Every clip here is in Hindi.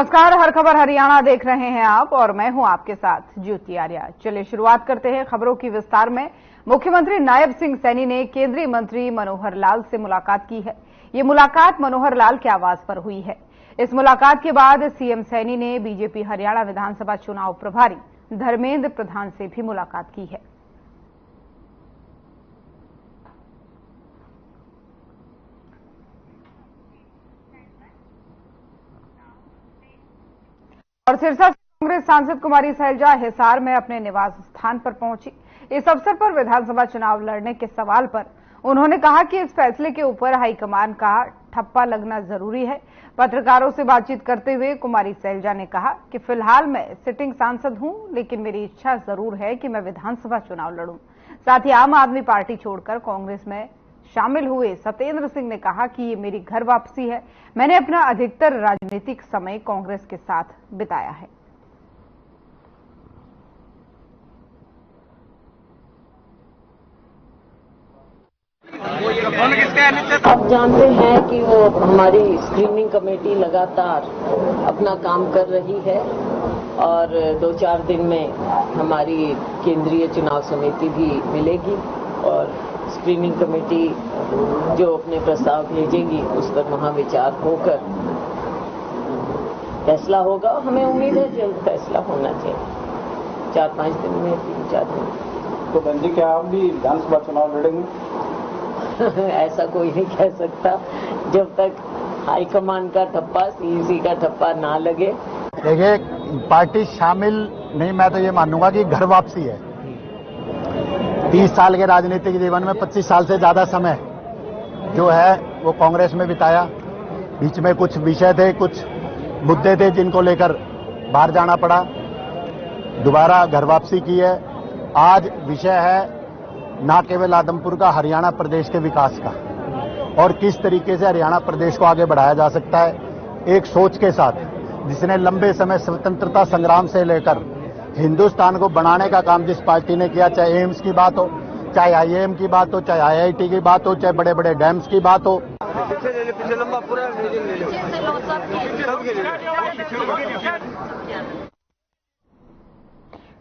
नमस्कार, हर खबर हरियाणा देख रहे हैं आप और मैं हूं आपके साथ ज्योति आर्या। चलिए शुरुआत करते हैं खबरों की विस्तार में। मुख्यमंत्री नायब सिंह सैनी ने केंद्रीय मंत्री मनोहर लाल से मुलाकात की है। ये मुलाकात मनोहर लाल के आवास पर हुई है। इस मुलाकात के बाद सीएम सैनी ने बीजेपी हरियाणा विधानसभा चुनाव प्रभारी धर्मेंद्र प्रधान से भी मुलाकात की है। और सिरसा से कांग्रेस सांसद कुमारी सैलजा हिसार में अपने निवास स्थान पर पहुंची। इस अवसर पर विधानसभा चुनाव लड़ने के सवाल पर उन्होंने कहा कि इस फैसले के ऊपर हाईकमान का ठप्पा लगना जरूरी है। पत्रकारों से बातचीत करते हुए कुमारी सैलजा ने कहा कि फिलहाल मैं सिटिंग सांसद हूं, लेकिन मेरी इच्छा जरूर है कि मैं विधानसभा चुनाव लड़ूं। साथ ही आम आदमी पार्टी छोड़कर कांग्रेस में शामिल हुए सत्येंद्र सिंह ने कहा कि ये मेरी घर वापसी है। मैंने अपना अधिकतर राजनीतिक समय कांग्रेस के साथ बिताया है। आप जानते हैं कि वो हमारी स्क्रीनिंग कमेटी लगातार अपना काम कर रही है और 2-4 दिन में हमारी केंद्रीय चुनाव समिति भी मिलेगी और स्क्रीनिंग कमेटी जो अपने प्रस्ताव भेजेगी उस पर महाविचार होकर फैसला होगा। हमें उम्मीद है जल्द फैसला होना चाहिए, 4-5 दिन में, 3-4 दिन। तो बहन जी, क्या आप भी विधानसभा चुनाव लड़ेंगे? ऐसा कोई नहीं कह सकता जब तक हाईकमान का ठप्पा, सीईसी का ठप्पा ना लगे। देखिए, पार्टी शामिल नहीं, मैं तो ये मानूंगा कि घर वापसी है। 30 साल के राजनीतिक जीवन में 25 साल से ज्यादा समय जो है वो कांग्रेस में बिताया। बीच में कुछ विषय थे, कुछ मुद्दे थे जिनको लेकर बाहर जाना पड़ा। दोबारा घर वापसी की है। आज विषय है ना केवल आदमपुर का, हरियाणा प्रदेश के विकास का और किस तरीके से हरियाणा प्रदेश को आगे बढ़ाया जा सकता है एक सोच के साथ, जिसने लंबे समय स्वतंत्रता संग्राम से लेकर हिंदुस्तान को बनाने का काम जिस पार्टी ने किया, चाहे एम्स की बात हो, चाहे आईआईएम की बात हो, चाहे आईआईटी की बात हो, चाहे बड़े बड़े डैम्स की बात हो।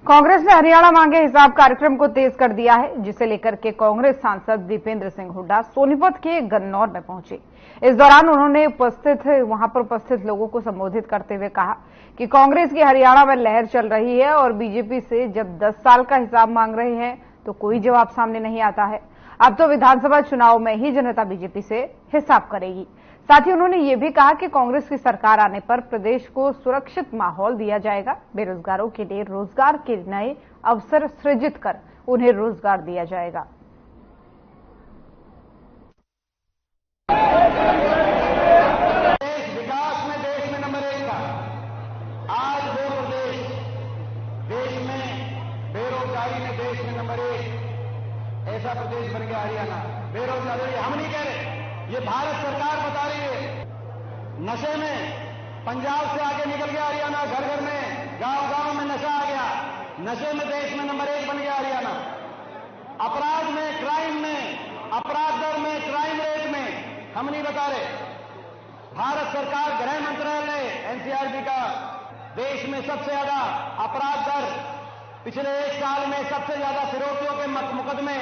कांग्रेस ने हरियाणा मांगे हिसाब कार्यक्रम को तेज कर दिया है, जिसे लेकर के कांग्रेस सांसद दीपेंद्र सिंह हुड्डा सोनीपत के गन्नौर में पहुंचे। इस दौरान उन्होंने वहां पर उपस्थित लोगों को संबोधित करते हुए कहा कि कांग्रेस की हरियाणा में लहर चल रही है और बीजेपी से जब 10 साल का हिसाब मांग रहे हैं तो कोई जवाब सामने नहीं आता है। अब तो विधानसभा चुनाव में ही जनता बीजेपी से हिसाब करेगी। साथ ही उन्होंने ये भी कहा कि कांग्रेस की सरकार आने पर प्रदेश को सुरक्षित माहौल दिया जाएगा। बेरोजगारों के लिए रोजगार के नए अवसर सृजित कर उन्हें रोजगार दिया जाएगा। विकास में देश में नंबर 1 था। आज वो प्रदेश देश में बेरोजगारी में देश में नंबर 1 ऐसा प्रदेश बन गया हरियाणा। बेरोजगारी हम नहीं कह रहे, ये भारत सरकार बता रही है। नशे में पंजाब से आगे निकल गया हरियाणा, घर घर में, गांव गांव में नशा आ गया। नशे में देश में नंबर 1 बन गया हरियाणा। अपराध में, क्राइम में, अपराध दर में, क्राइम रेट में हम नहीं बता रहे। भारत सरकार, गृह मंत्रालय, एनसीआरबी का देश में सबसे ज्यादा अपराध दर, पिछले 1 साल में सबसे ज्यादा फिरौतियों के मुकदमे।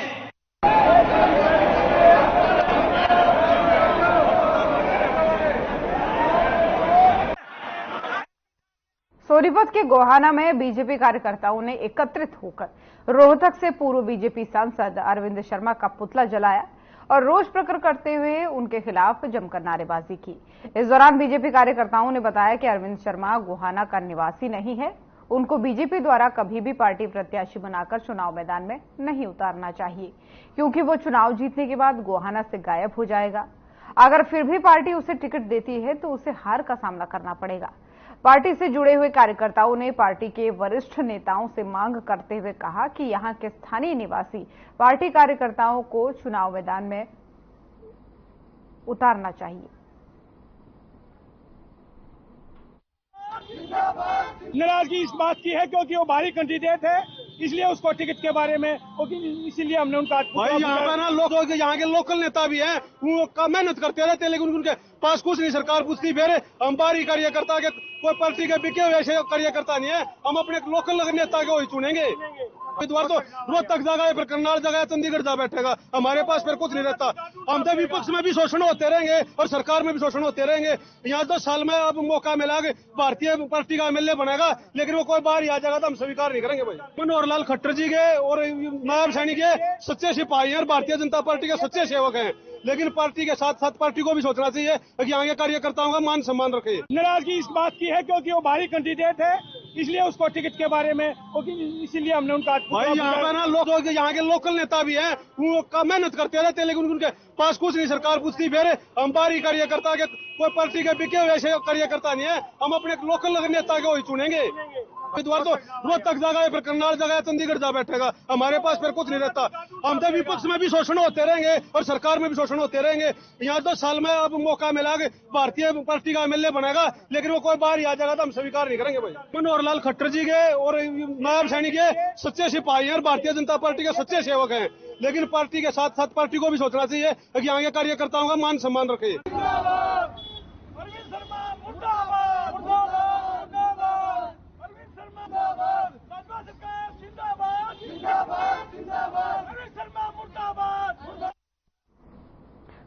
सोनीपत के गोहाना में बीजेपी कार्यकर्ताओं ने एकत्रित होकर रोहतक से पूर्व बीजेपी सांसद अरविंद शर्मा का पुतला जलाया और रोष प्रकट करते हुए उनके खिलाफ जमकर नारेबाजी की। इस दौरान बीजेपी कार्यकर्ताओं ने बताया कि अरविंद शर्मा गोहाना का निवासी नहीं है। उनको बीजेपी द्वारा कभी भी पार्टी प्रत्याशी बनाकर चुनाव मैदान में नहीं उतारना चाहिए, क्योंकि वो चुनाव जीतने के बाद गोहाना से गायब हो जाएगा। अगर फिर भी पार्टी उसे टिकट देती है तो उसे हार का सामना करना पड़ेगा। पार्टी से जुड़े हुए कार्यकर्ताओं ने पार्टी के वरिष्ठ नेताओं से मांग करते हुए कहा कि यहां के स्थानीय निवासी पार्टी कार्यकर्ताओं को चुनाव मैदान में उतारना चाहिए। नाराजगी इस बात की है क्योंकि वो भारी कैंडिडेट है इसलिए उसको टिकट के बारे में इसीलिए हमने उनका भाई यहाँ पे ना लोग यहाँ के लोकल नेता भी हैं, वो मेहनत करते रहते हैं लेकिन उनके पास कुछ नहीं, सरकार पूछती। फिर हम बाहरी कार्यकर्ता के कोई पार्टी के बिके हुए ऐसे कार्यकर्ता नहीं है, हम अपने लोकल नेता के वही चुनेंगे। उम्मीदवार तो रोहतक जगह है, फिर करनाल जगह है, चंडीगढ़ जा बैठेगा, हमारे पास फिर कुछ नहीं रहता। हम तो विपक्ष में भी शोषण होते रहेंगे और सरकार में भी शोषण होते रहेंगे। यहाँ 10 साल में अब मौका मिला कि भारतीय पार्टी का एमएलए बनेगा, लेकिन वो कोई बाहर आ जाएगा तो हम स्वीकार नहीं करेंगे। भाई मनोहर लाल खट्टर जी के और नायब सैनिक के सच्चे सिपाही हैं, भारतीय जनता पार्टी के सच्चे सेवक हैं, लेकिन पार्टी के साथ साथ पार्टी को भी सोचना चाहिए कि आगे कार्यकर्ताओं का मान सम्मान रखे। नाराजगी इस बात की है क्योंकि वो बाहरी कैंडिडेट है, इसलिए उसको टिकट के बारे में इसीलिए हमने उनका भाई यहाँ पे ना लोग यहाँ के लोकल नेता भी हैं, वो मेहनत करते रहते हैं लेकिन उनके पास कुछ नहीं, सरकार पूछती। फिर हम बाहरी कार्यकर्ता के कोई पार्टी के बिके हुए ऐसे कार्यकर्ता नहीं है, हम अपने लोकल नेता के वही चुनेंगे। उम्मीदवार तो रोहतक जगह है, फिर करनाल जगह है, चंडीगढ़ जा बैठेगा, हमारे पास फिर कुछ नहीं रहता। हम तो विपक्ष में भी शोषण होते रहेंगे और सरकार में भी शोषण होते रहेंगे। यहाँ 10 साल में अब मौका मिला कि भारतीय पार्टी का एमएलए बनेगा, लेकिन वो कोई बाहर आ जाएगा तो हम स्वीकार नहीं करेंगे। भाई मनोहर लाल खट्टर जी के और नायब सैनिक के सच्चे सिपाही हैं, भारतीय जनता पार्टी के सच्चे सेवक हैं, लेकिन पार्टी के साथ साथ पार्टी को भी सोचना चाहिए कि आगे कार्यकर्ताओं का मान सम्मान रखे।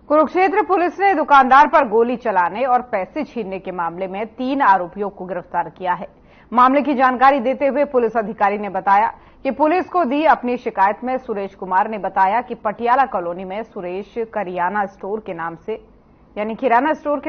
कुरुक्षेत्र पुलिस ने दुकानदार पर गोली चलाने और पैसे छीनने के मामले में 3 आरोपियों को गिरफ्तार किया है। मामले की जानकारी देते हुए पुलिस अधिकारी ने बताया कि पुलिस को दी अपनी शिकायत में सुरेश कुमार ने बताया कि पटियाला कॉलोनी में सुरेश किराना स्टोर के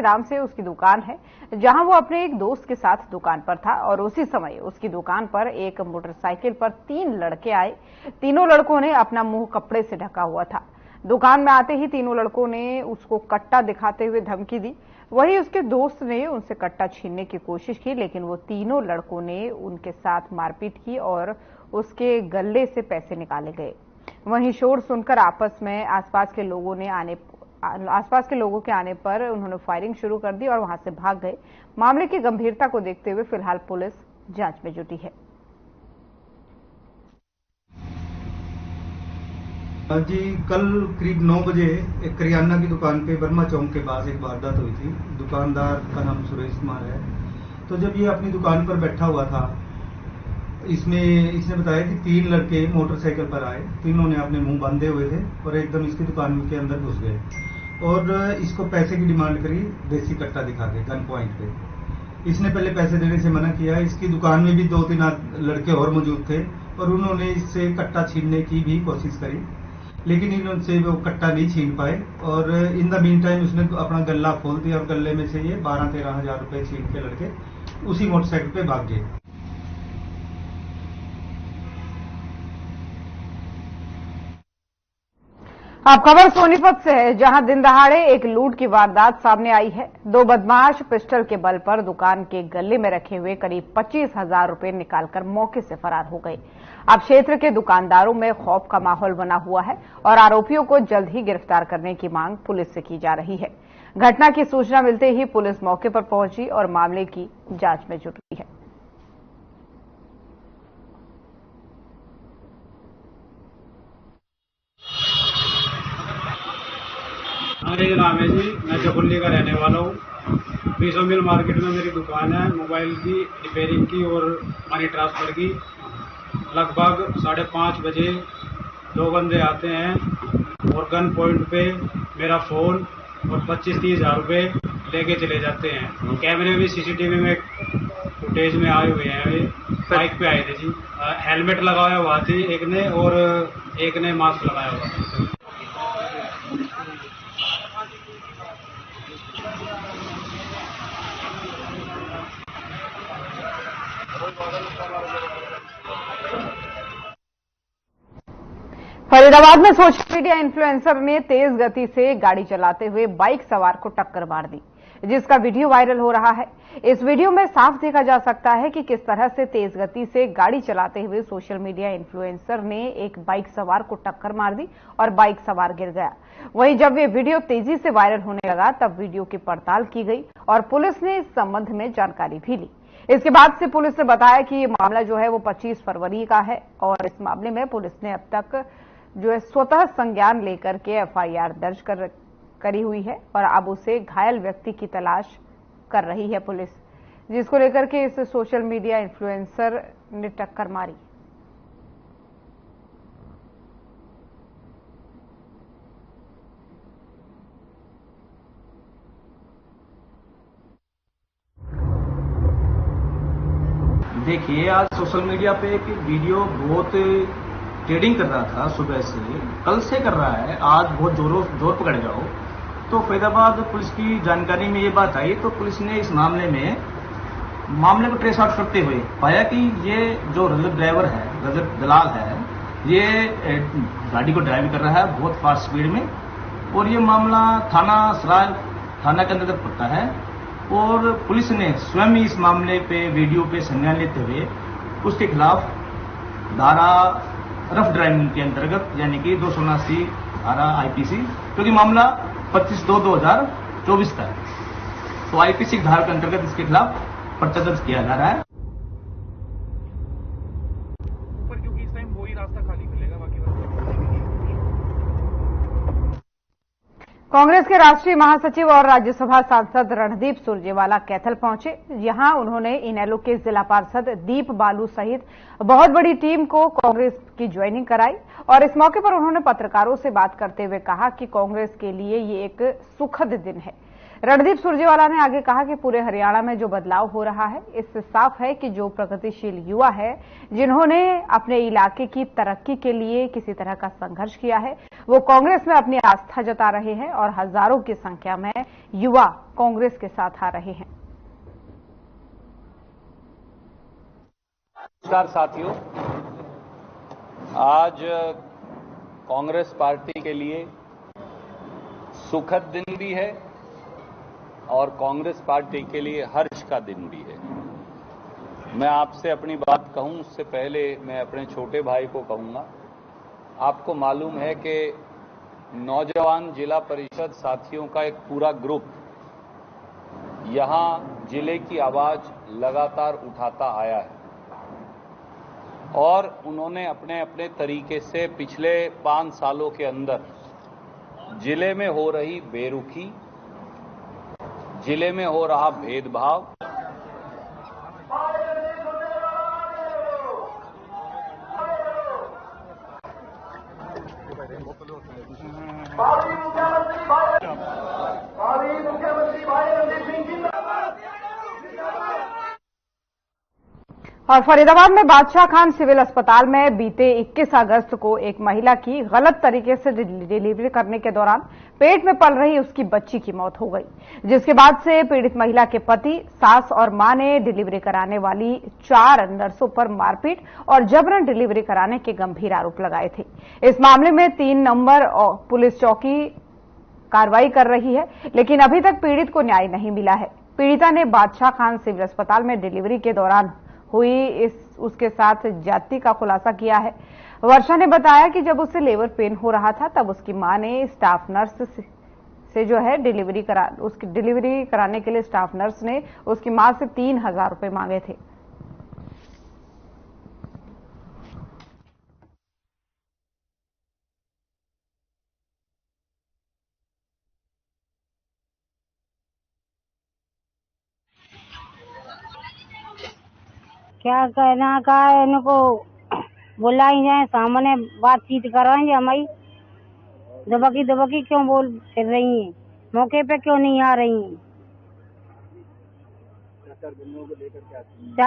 नाम से उसकी दुकान है, जहां वो अपने एक दोस्त के साथ दुकान पर था और उसी समय उसकी दुकान पर एक मोटरसाइकिल पर 3 लड़के आए। तीनों लड़कों ने अपना मुंह कपड़े से ढका हुआ था। दुकान में आते ही तीनों लड़कों ने उसको कट्टा दिखाते हुए धमकी दी। वहीं उसके दोस्त ने उनसे कट्टा छीनने की कोशिश की, लेकिन वो तीनों लड़कों ने उनके साथ मारपीट की और उसके गले से पैसे निकाले गए। वहीं शोर सुनकर आसपास के लोगों के आने पर उन्होंने फायरिंग शुरू कर दी और वहां से भाग गए। मामले की गंभीरता को देखते हुए फिलहाल पुलिस जांच में जुटी है। जी कल करीब 9 बजे एक करियाना की दुकान पे वर्मा चौक के पास एक वारदात हुई थी। दुकानदार का नाम सुरेश कुमार है। तो जब ये अपनी दुकान पर बैठा हुआ था, इसने बताया कि 3 लड़के मोटरसाइकिल पर आए। तीनों ने अपने मुंह बांधे हुए थे और एकदम इसकी दुकान के अंदर घुस गए और इसको पैसे की डिमांड करी, देसी कट्टा दिखा के गन पॉइंट पे। इसने पहले पैसे देने से मना किया। इसकी दुकान में भी 2-3 लड़के और मौजूद थे और उन्होंने इससे कट्टा छीनने की भी कोशिश करी, लेकिन इनसे वो कट्टा नहीं छीन पाए और इन द मीन टाइम उसने अपना गल्ला खोल दिया और गले में से ये 12-13 हजार रुपए छीन के लड़के उसी मोटरसाइकिल पे भाग गए। अब खबर सोनीपत से है, जहां दिन दहाड़े एक लूट की वारदात सामने आई है। 2 बदमाश पिस्टल के बल पर दुकान के गले में रखे हुए करीब 25,000 रुपए निकालकर मौके से फरार हो गए। अब क्षेत्र के दुकानदारों में खौफ का माहौल बना हुआ है और आरोपियों को जल्द ही गिरफ्तार करने की मांग पुलिस से की जा रही है। घटना की सूचना मिलते ही पुलिस मौके पर पहुंची और मामले की जांच में जुटी है। मेरा नाम है जी, मैं चकुल्ली का रहने वाला हूँ। 20 मिल मार्केट में मेरी दुकान है, मोबाइल की रिपेयरिंग की और मनी ट्रांसफर की। लगभग 5:30 बजे 2 बंदे आते हैं और गन पॉइंट पे मेरा फोन और 25-30 हजार रुपये लेके चले जाते हैं। कैमरे में सीसीटीवी में फुटेज में आए हुए हैं। ये बाइक पे आए थे जी, हेलमेट लगाया हुआ थी एक ने और एक ने मास्क लगाया हुआ था। फरीदाबाद में सोशल मीडिया इन्फ्लुएंसर ने तेज गति से गाड़ी चलाते हुए बाइक सवार को टक्कर मार दी, जिसका वीडियो वायरल हो रहा है। इस वीडियो में साफ देखा जा सकता है कि किस तरह से तेज गति से गाड़ी चलाते हुए सोशल मीडिया इन्फ्लुएंसर ने एक बाइक सवार को टक्कर मार दी और बाइक सवार गिर गया। वहीं जब ये वीडियो तेजी से वायरल होने लगा तब वीडियो की पड़ताल की गई और पुलिस ने इस संबंध में जानकारी भी ली। इसके बाद से पुलिस ने बताया कि ये मामला जो है वो 25 फरवरी का है और इस मामले में पुलिस ने अब तक जो है स्वतः संज्ञान लेकर के एफआईआर दर्ज करी हुई है और अब उसे घायल व्यक्ति की तलाश कर रही है पुलिस, जिसको लेकर के इस सोशल मीडिया इन्फ्लुएंसर ने टक्कर मारी। देखिए, आज सोशल मीडिया पे एक वीडियो बहुत ट्रेडिंग कर रहा था, सुबह से कल से कर रहा है, आज बहुत जोर पकड़ेगा वो। तो फरीदाबाद पुलिस की जानकारी में ये बात आई तो पुलिस ने इस मामले को ट्रेस आउट करते हुए पाया कि ये जो रजत ड्राइवर है, रजत दलाल है, ये गाड़ी को ड्राइव कर रहा है बहुत फास्ट स्पीड में और ये मामला थाना सराय थाना के अंतर्गत पड़ता है और पुलिस ने स्वयं इस मामले पे वीडियो पे संज्ञान लेते हुए उसके खिलाफ धारा रफ ड्राइविंग के अंतर्गत यानी कि 279 धारा आईपीसी, क्योंकि मामला 25/2/2024 का है, तो आईपीसी धारा के अंतर्गत इसके खिलाफ पर्चा दर्ज किया जा रहा है। क्योंकि इस टाइम वही रास्ता खाली मिलेगा, बाकी कांग्रेस के राष्ट्रीय महासचिव और राज्यसभा सांसद रणदीप सुरजेवाला कैथल पहुंचे। यहां उन्होंने इनेलो के जिला पार्षद दीप बालू सहित बहुत बड़ी टीम को कांग्रेस की ज्वाइनिंग कराई और इस मौके पर उन्होंने पत्रकारों से बात करते हुए कहा कि कांग्रेस के लिए ये एक सुखद दिन है। रणदीप सुरजेवाला ने आगे कहा कि पूरे हरियाणा में जो बदलाव हो रहा है, इससे साफ है कि जो प्रगतिशील युवा है, जिन्होंने अपने इलाके की तरक्की के लिए किसी तरह का संघर्ष किया है, वो कांग्रेस में अपनी आस्था जता रहे हैं और हजारों की संख्या में युवा कांग्रेस के साथ आ रहे हैं। नमस्कार साथियों, आज कांग्रेस पार्टी के लिए सुखद दिन भी है और कांग्रेस पार्टी के लिए हर्ष का दिन भी है। मैं आपसे अपनी बात कहूं उससे पहले मैं अपने छोटे भाई को कहूंगा, आपको मालूम है कि नौजवान जिला परिषद साथियों का एक पूरा ग्रुप यहां जिले की आवाज लगातार उठाता आया है और उन्होंने अपने अपने तरीके से पिछले 5 सालों के अंदर जिले में हो रही बेरुखी, जिले में हो रहा भेदभाव, और फरीदाबाद में बादशाह खान सिविल अस्पताल में बीते 21 अगस्त को एक महिला की गलत तरीके से डिलीवरी करने के दौरान पेट में पल रही उसकी बच्ची की मौत हो गई, जिसके बाद से पीड़ित महिला के पति, सास और मां ने डिलीवरी कराने वाली 4 नर्सों पर मारपीट और जबरन डिलीवरी कराने के गंभीर आरोप लगाए थे। इस मामले में 3 नंबर पुलिस चौकी कार्रवाई कर रही है, लेकिन अभी तक पीड़ित को न्याय नहीं मिला है। पीड़िता ने बादशाह खान सिविल अस्पताल में डिलीवरी के दौरान हुई उसके साथ जाति का खुलासा किया है। वर्षा ने बताया कि जब उसे लेबर पेन हो रहा था तब उसकी मां ने स्टाफ नर्स से जो है डिलीवरी कराने के लिए स्टाफ नर्स ने उसकी मां से 3000 रुपए मांगे थे। क्या कहना का है, इनको बुलाई जाए, सामने बातचीत कराएंगे। हमारी दबकी क्यों बोल फिर रही हैं, मौके पे क्यों नहीं आ रही हैं?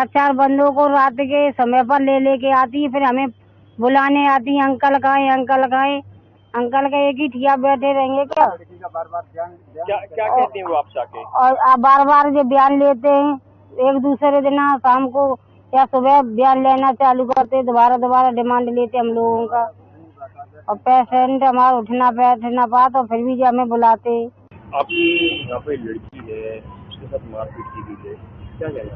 4 बंदों को रात के समय पर ले आती है, फिर हमें बुलाने आती है। अंकल कहाँ अंकल का एक ही ठिया बैठे रहेंगे क्या? क्या कहती हैं वो आपसे आके? और बार जो बयान लेते हैं, एक दूसरे दिन शाम को या सुबह बयान लेना चालू करते, दोबारा डिमांड लेते हम लोगों का, और पेशेंट हमारा उठना बैठना पा तो फिर भी हमें बुलाते। आपकी यहाँ पे लड़की है, उसके साथ मारपीट की गई है, क्या कहना?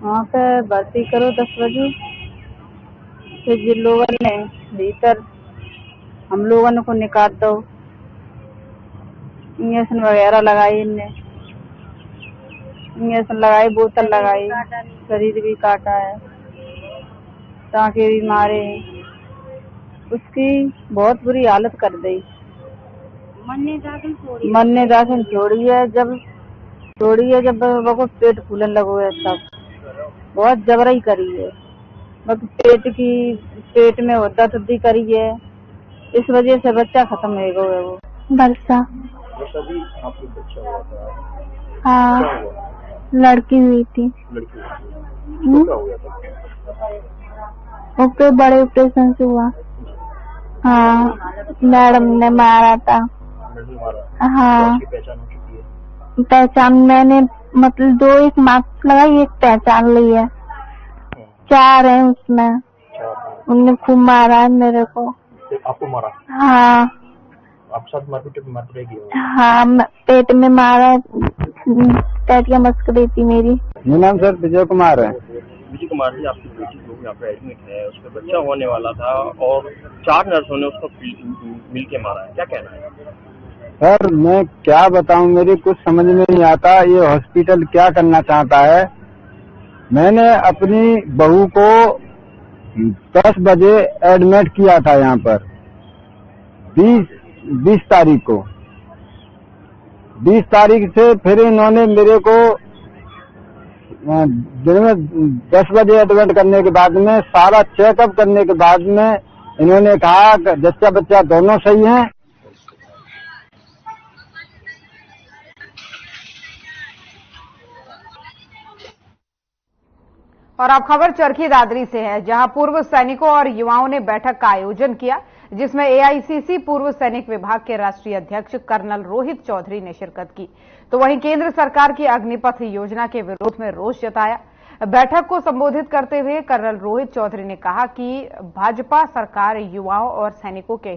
वहाँ पे भर्ती करो 10 बजे, फिर जिन लोगों ने भीतर हम लोगों को निकाल दो, इंजेक्शन वगैरह लगाई इनने। इंजेक्शन लगाई, बोतल लगाई, शरीर भी काटा है, टाँके भी मारे, उसकी बहुत बुरी हालत कर दी। मन ने दाखिल छोड़ी है, जब वो पेट फूलन लगो है तब बहुत जबरई करी है। बस पेट में होता थद्दी करी है, इस वजह से बच्चा खत्म हो गया है। वो वर्षा भी आपको बच्चा हुआ था? हाँ, लड़की हुई थी। क्या हो गया था? ओके, बड़े ऑपरेशन से हुआ। हाँ, मैडम ने मारा था। हाँ, पहचान हो चुकी है? पहचान मैंने मतलब 2 एक मार्क्स लगाई, एक पहचान ली है। 4 है उसमें। उनने खूब मारा है मेरे को। आपको मारा? हाँ। आप साथ मारपीट की? हाँ, पेट में मारा, पेटियां मस्क रही थी मेरी। मेरा नाम सर विजय कुमार है। विजय कुमार जी, आपकी बेटी जो यहाँ पे एडमिट है, उसका बच्चा होने वाला था और 4 नर्सों ने उसको मिल के मारा है, क्या कहना है? सर मैं क्या बताऊं, मेरी कुछ समझ में नहीं आता ये हॉस्पिटल क्या करना चाहता है। मैंने अपनी बहू को 10 बजे एडमिट किया था यहाँ पर 20 तारीख को। 20 तारीख से फिर इन्होंने मेरे को दिन में 10 बजे एडमिट करने के बाद में सारा चेकअप करने के बाद में इन्होंने कहा कि जच्चा बच्चा दोनों सही हैं। और अब खबर चरखी दादरी से है, जहां पूर्व सैनिकों और युवाओं ने बैठक का आयोजन किया, जिसमें एआईसीसी पूर्व सैनिक विभाग के राष्ट्रीय अध्यक्ष कर्नल रोहित चौधरी ने शिरकत की। तो वहीं केंद्र सरकार की अग्निपथ योजना के विरोध में रोष जताया। बैठक को संबोधित करते हुए कर्नल रोहित चौधरी ने कहा कि भाजपा सरकार युवाओं और सैनिकों के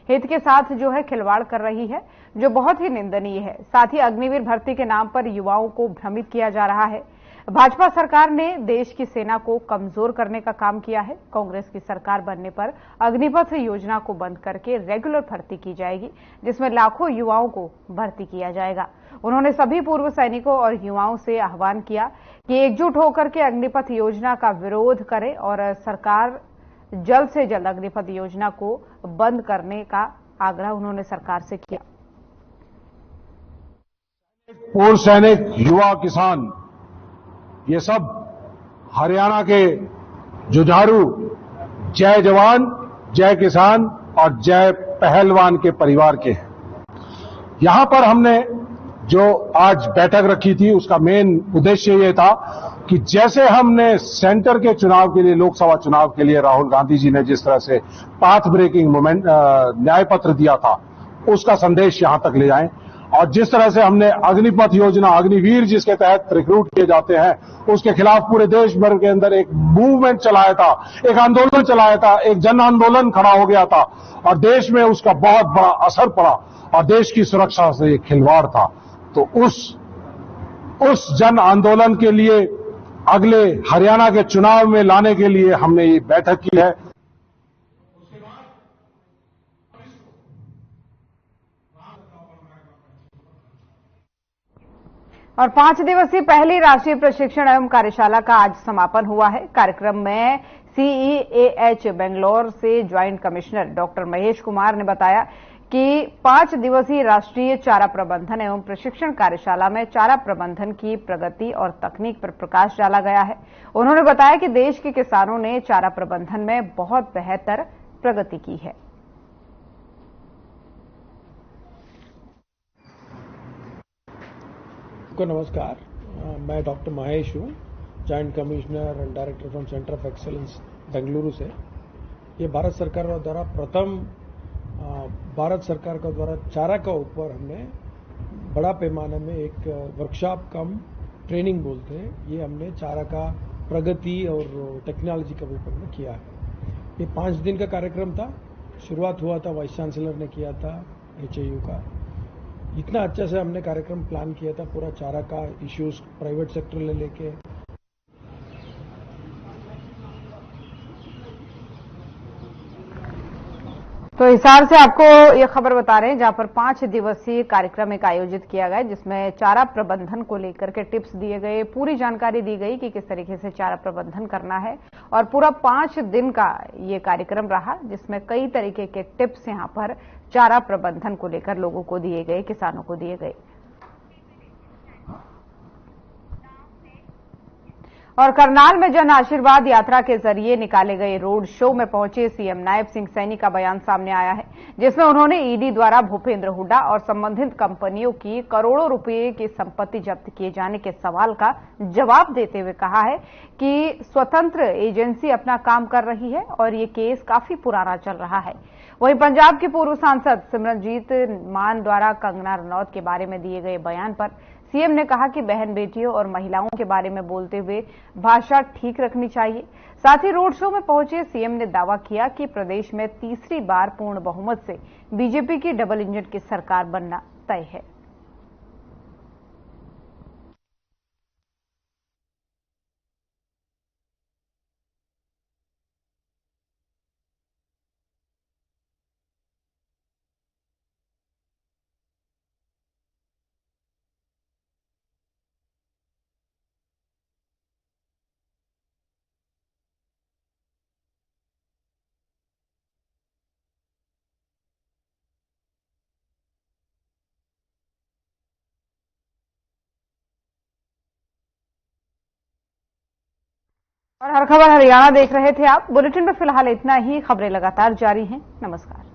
हित के साथ जो है खिलवाड़ कर रही है, जो बहुत ही निंदनीय है। साथ ही अग्निवीर भर्ती के नाम पर युवाओं को भ्रमित किया जा रहा है। भाजपा सरकार ने देश की सेना को कमजोर करने का काम किया है। कांग्रेस की सरकार बनने पर अग्निपथ योजना को बंद करके रेगुलर भर्ती की जाएगी, जिसमें लाखों युवाओं को भर्ती किया जाएगा। उन्होंने सभी पूर्व सैनिकों और युवाओं से आह्वान किया कि एकजुट होकर के अग्निपथ योजना का विरोध करें और सरकार जल्द से जल्द अग्निपथ योजना को बंद करने का आग्रह उन्होंने सरकार से किया। पूर्व सैनिक, युवा, किसान, ये सब हरियाणा के जुझारू जय जवान, जय किसान और जय पहलवान के परिवार के हैं। यहां पर हमने जो आज बैठक रखी थी, उसका मेन उद्देश्य ये था कि जैसे हमने सेंटर के चुनाव के लिए, लोकसभा चुनाव के लिए राहुल गांधी जी ने जिस तरह से पाथ ब्रेकिंग मूवमेंट न्याय पत्र दिया था, उसका संदेश यहां तक ले जाएं। और जिस तरह से हमने अग्निपथ योजना, अग्निवीर जिसके तहत रिक्रूट किए जाते हैं, उसके खिलाफ पूरे देश भर के अंदर एक मूवमेंट चलाया था, एक आंदोलन चलाया था, एक जन आंदोलन खड़ा हो गया था और देश में उसका बहुत बड़ा असर पड़ा और देश की सुरक्षा से एक खिलवाड़ था। तो उस जन आंदोलन के लिए अगले हरियाणा के चुनाव में लाने के लिए हमने ये बैठक की है। और 5 दिवसीय पहली राष्ट्रीय प्रशिक्षण एवं कार्यशाला का आज समापन हुआ है। कार्यक्रम में सीईएएच बेंगलोर से joint commissioner doctor Mahesh Kumar ने बताया कि 5 दिवसीय राष्ट्रीय चारा प्रबंधन एवं प्रशिक्षण कार्यशाला में चारा प्रबंधन की प्रगति और तकनीक पर प्रकाश डाला गया है। उन्होंने बताया कि देश के किसानों ने चारा प्रबंधन में बहुत बेहतर प्रगति की है। नमस्कार, मैं डॉक्टर महेश हूँ, joint commissioner and director from centre of excellence Bengaluru से। ये भारत सरकार द्वारा प्रथम चारा का ऊपर हमने बड़ा पैमाने में एक वर्कशॉप कम ट्रेनिंग बोलते हैं, ये हमने चारा का प्रगति और टेक्नोलॉजी के ऊपर में किया है। ये 5 दिन का कार्यक्रम था। शुरुआत हुआ था वाइस चांसलर ने किया था HAU का। इतना अच्छा से हमने कार्यक्रम प्लान किया था, पूरा चारा का इश्यूज प्राइवेट सेक्टर ले लेके तो हिसार से आपको ये खबर बता रहे हैं, जहां पर 5 दिवसीय कार्यक्रम एक आयोजित किया गया, जिसमें चारा प्रबंधन को लेकर के टिप्स दिए गए, पूरी जानकारी दी गई कि किस तरीके से चारा प्रबंधन करना है। और पूरा 5 दिन का ये कार्यक्रम रहा, जिसमें कई तरीके के टिप्स यहां पर चारा प्रबंधन को लेकर लोगों को दिए गए, किसानों को दिए गए। और करनाल में जन आशीर्वाद यात्रा के जरिए निकाले गए रोड शो में पहुंचे सीएम नायब सिंह सैनी का बयान सामने आया है, जिसमें उन्होंने ईडी द्वारा भूपेंद्र हुड्डा और संबंधित कंपनियों की करोड़ों रुपए की संपत्ति जब्त किए जाने के सवाल का जवाब देते हुए कहा है कि स्वतंत्र एजेंसी अपना काम कर रही है और ये केस काफी पुराना चल रहा है। वहीं पंजाब की पूर्व सांसद सिमरनजीत मान द्वारा कंगना रनौत के बारे में दिए गए बयान पर सीएम ने कहा कि बहन बेटियों और महिलाओं के बारे में बोलते हुए भाषा ठीक रखनी चाहिए। साथ ही रोड शो में पहुंचे सीएम ने दावा किया कि प्रदेश में तीसरी बार पूर्ण बहुमत से बीजेपी की डबल इंजन की सरकार बनना तय है। और हर खबर हरियाणा देख रहे थे आप। बुलेटिन में फिलहाल इतना ही। खबरें लगातार जारी हैं। नमस्कार।